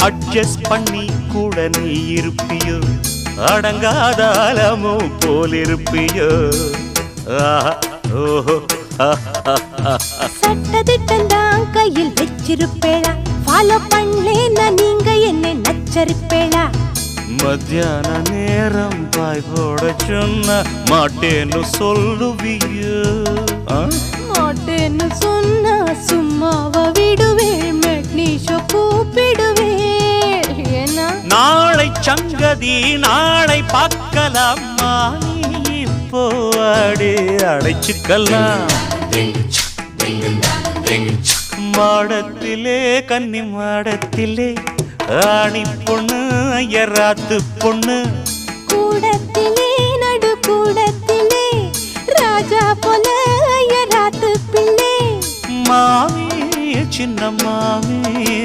adjust பண்ணி கூட நீ இருப்பியோ அடங்காத அலமோ போலிருப்பியோ ஓஹோ சட்டதிட்டம் கையில் வச்சிருப்பேளா ஃபாலோ பண்ணலேன்னா நீங்க என்ன நச்சரிப்பேளா மத்தியான நேரம் பாய் போட சொன்ன மாட்டேன்னு சொல்லுவியோ மாட்டேன்னு சொன்னா சும்மாவ விடுவேள் மெட்னிஷோ கூப்பிடுவேள் ஏன்னா நாளை சங்கதி நாளை பார்க்கலாமா இப்போ அடி அடைச்சுக்கலாம் மாடத்திலே கன்னி மாடத்திலே ஆணி பொண்ணு ஐயராத்து பொண்ணு கூடத்திலே நடு கூடத்திலே ராஜா போல ஐயராத்து பிள்ளை மாமி சின்ன மாமி